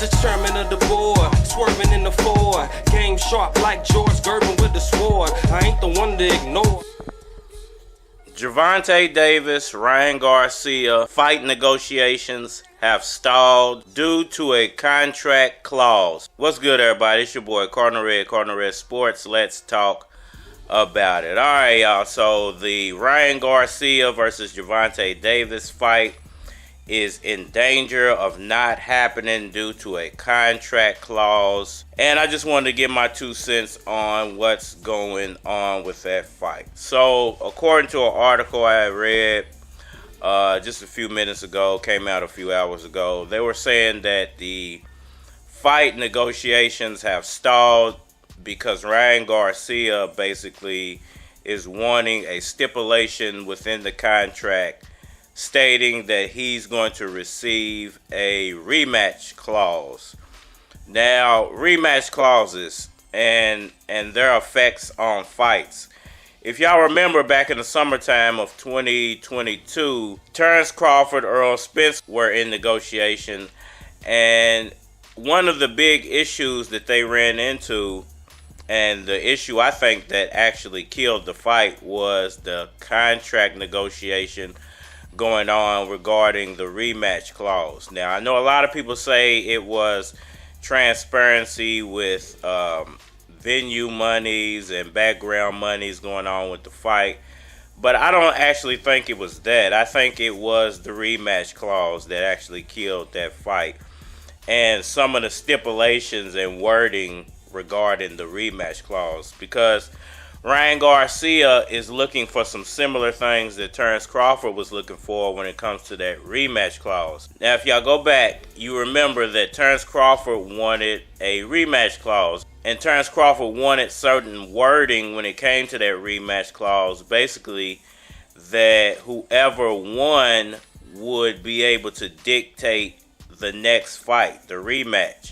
the chairman of the board, swerving in the Ford. Game sharp like George Gervonta with the sword. I ain't the one to ignore. Gervonta Davis, Ryan Garcia fight negotiations have stalled due to a contract clause. What's good, everybody? It's your boy Cardinal Red Sports. Let's talk about it. All right, y'all. So the Ryan Garcia versus Gervonta Davis fight is in danger of not happening due to a contract clause. And I just wanted to get my 2 cents on what's going on with that fight. So, according to an article I read just a few minutes ago, came out a few hours ago, they were saying that the fight negotiations have stalled because Ryan Garcia basically is wanting a stipulation within the contract stating that he's going to receive a rematch clause. Now, rematch clauses and their effects on fights. If y'all remember back in the summertime of 2022, Terence, Crawford, Errol, Spence were in negotiation, and one of the big issues that they ran into, and the issue I think that actually killed the fight, was the contract negotiation going on regarding the rematch clause. Now, I know a lot of people say it was transparency with venue monies and background monies going on with the fight, but I don't actually think it was that. I think it was the rematch clause that actually killed that fight, and some of the stipulations and wording regarding the rematch clause, because Ryan Garcia is looking for some similar things that Terence Crawford was looking for when it comes to that rematch clause. Now, if y'all go back, you remember that Terence Crawford wanted a rematch clause, and Terence Crawford wanted certain wording when it came to that rematch clause, basically that whoever won would be able to dictate the next fight, the rematch.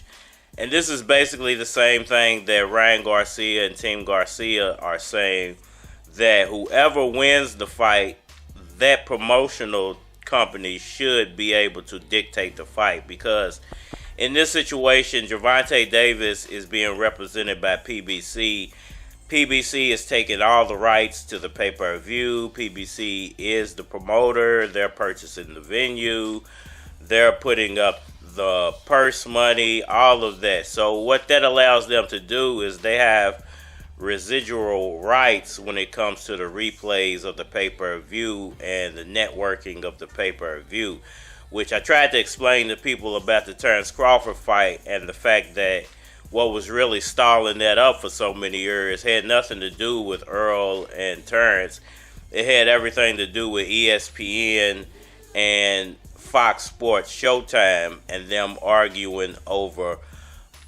And this is basically the same thing that Ryan Garcia and Team Garcia are saying, that whoever wins the fight, that promotional company should be able to dictate the fight. Because in this situation, Gervonta Davis is being represented by PBC. PBC is taking all the rights to the pay-per-view. PBC is the promoter. They're purchasing the venue. They're putting up the purse money, all of that. So what that allows them to do is they have residual rights when it comes to the replays of the pay-per-view and the networking of the pay-per-view, which I tried to explain to people about the Terence Crawford fight, and the fact that what was really stalling that up for so many years had nothing to do with Errol and Terence. It had everything to do with ESPN and Fox Sports Showtime and them arguing over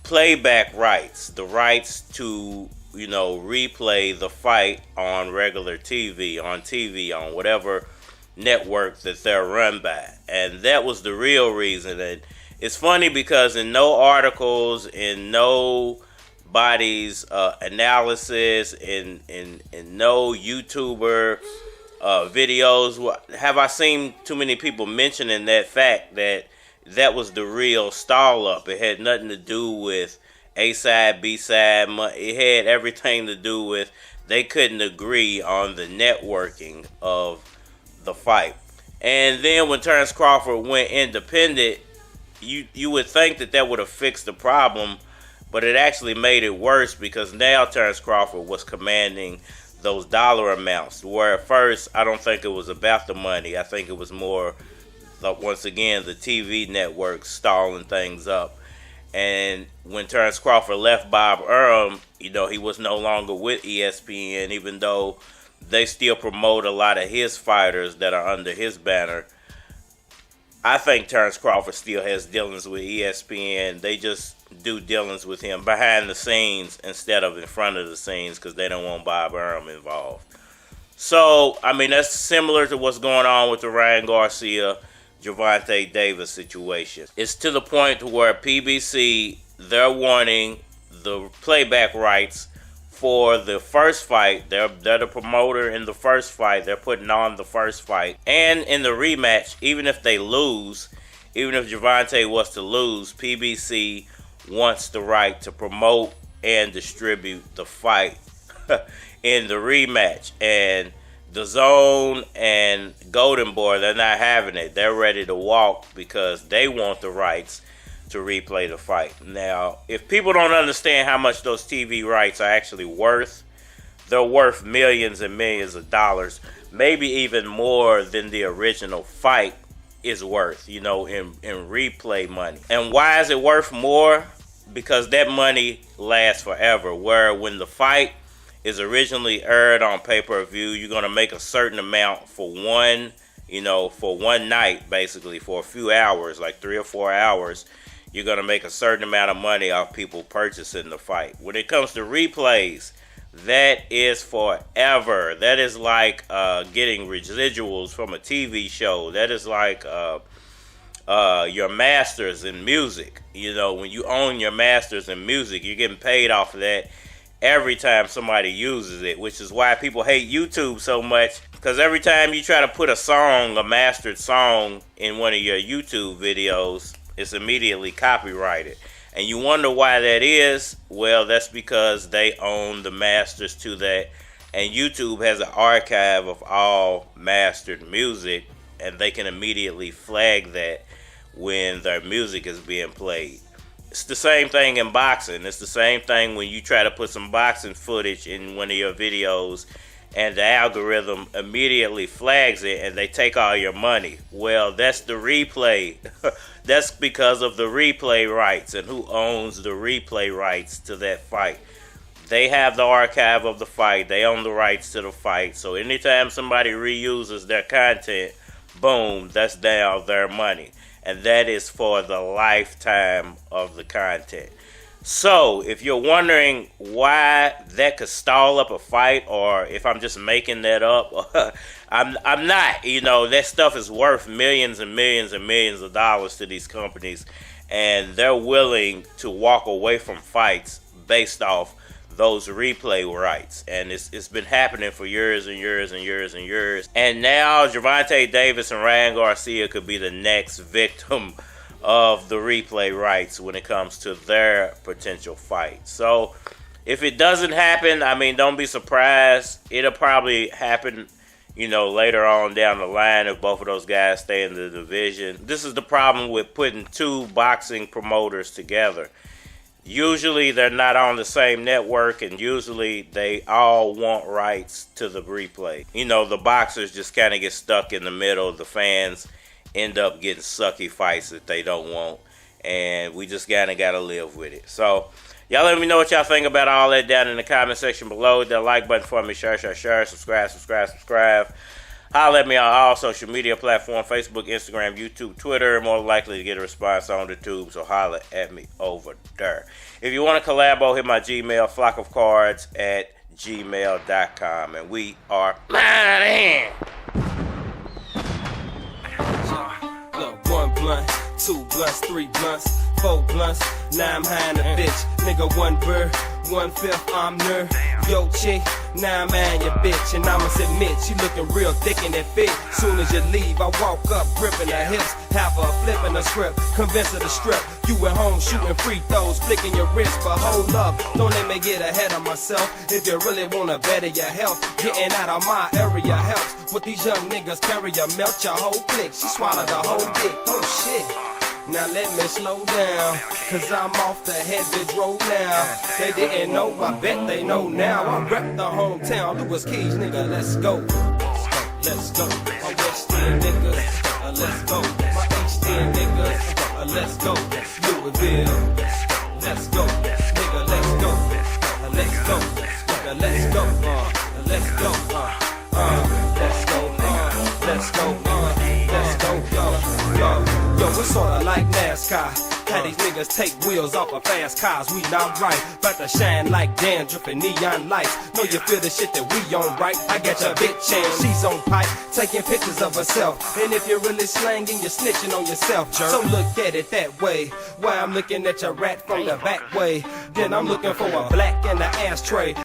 playback rights, the rights to, replay the fight on regular TV, on whatever network that they're run by. And that was the real reason. And it's funny because in no articles, in nobody's analysis, in no YouTuber videos have I seen too many people mentioning that fact, that was the real stall up. It had nothing to do with A side, B side. It had everything to do with they couldn't agree on the networking of the fight. And then when Terence Crawford went independent, you would think that would have fixed the problem, but it actually made it worse, because now Terence Crawford was commanding those dollar amounts, where at first I don't think it was about the money. I think it was more, once again, the TV network stalling things up. And when Terence Crawford left Bob Arum, he was no longer with ESPN, even though they still promote a lot of his fighters that are under his banner. I think Terence Crawford still has dealings with ESPN. They just do dealings with him behind the scenes instead of in front of the scenes, because they don't want Bob Arum involved. So, that's similar to what's going on with the Ryan Garcia, Gervonta Davis situation. It's to the point to where PBC, they're wanting the playback rights for the first fight. They're the promoter in the first fight. They're putting on the first fight. And in the rematch, even if they lose, even if Gervonta was to lose, PBC wants the right to promote and distribute the fight in the rematch. And the Zone and Golden Boy, they're not having it. They're ready to walk because they want the rights to replay the fight. Now, if people don't understand how much those TV rights are actually worth, they're worth millions and millions of dollars, maybe even more than the original fight is worth, in replay money. And why is it worth more? Because that money lasts forever. Where when the fight is originally aired on pay-per-view, you're going to make a certain amount for one night, basically, for a few hours, like 3 or 4 hours. You're going to make a certain amount of money off people purchasing the fight. When it comes to replays, that is forever. That is like getting residuals from a TV show. That is like your masters in music. When you own your masters in music, you're getting paid off of that every time somebody uses it, which is why people hate YouTube so much, because every time you try to put a mastered song in one of your YouTube videos, it's immediately copyrighted. And you wonder why that is? Well, that's because they own the masters to that. And YouTube has an archive of all mastered music, and they can immediately flag that when their music is being played. It's the same thing in boxing. It's the same thing when you try to put some boxing footage in one of your videos and the algorithm immediately flags it and they take all your money. Well, that's the replay. That's because of the replay rights and who owns the replay rights to that fight. They have the archive of the fight. They own the rights to the fight. So anytime somebody reuses their content, boom, that's now their money. And that is for the lifetime of the content. So, if you're wondering why that could stall up a fight, or if I'm just making that up, I'm not. That stuff is worth millions and millions and millions of dollars to these companies, and they're willing to walk away from fights based off those replay rights. And it's been happening for years and years and years and years. And now Gervonta Davis and Ryan Garcia could be the next victim of the replay rights when it comes to their potential fight. So if it doesn't happen, don't be surprised. It'll probably happen, later on down the line if both of those guys stay in the division. This is the problem with putting two boxing promoters together. Usually they're not on the same network, and usually they all want rights to the replay. The boxers just kind of get stuck in the middle. The fans end up getting sucky fights that they don't want, and we just kind of got to live with it. So y'all let me know what y'all think about all that down in the comment section below. Hit that like button for me, share, subscribe. Holler at me on all social media platforms, Facebook, Instagram, YouTube, Twitter. More likely to get a response on the tube, so holler at me over there. If you want to collabo, hit my Gmail, flockofcards@gmail.com. And we are live. Look, 1 blunt, 2 blunts, 3 blunts, 4 blunts. Now I'm high in a bitch. Nigga, 1 bird, 1/5, I'm nerd. Yo, chick, now I'm high in your bitch. And I'ma admit, she looking real thick in that fit. Soon as you leave, I walk up, gripping her hips. Have her flipping the script, convince her to strip. You at home shooting free throws, flicking your wrist. But hold up, don't let me get ahead of myself. If you really wanna better your health, getting out of my area helps. What these young niggas carry, you melt your whole clique. She swallowed the whole dick, oh shit. Now let me slow down, cause I'm off the heavy road now. They didn't know, I bet they know now. I rep the hometown, Lewis Keys, nigga, let's go. Let's go, my West End niggas, let's go. My East End niggas, let's go. Louisville, let's go. Nigga, let's go. Let's go, nigga, let's go. Let's go, let's go, let's go, let's go, yo. Yo, it's sorta like NASCAR. How these niggas take wheels off of fast cars, we not right. About to shine like dandruff and neon lights. Know you feel the shit that we on, right? I got your bitch and she's on pipe, taking pictures of herself. And if you're really slanging, you're snitching on yourself, jerk. So look at it that way. While I'm looking at your rat from the back way, then I'm looking for a black in the ashtray.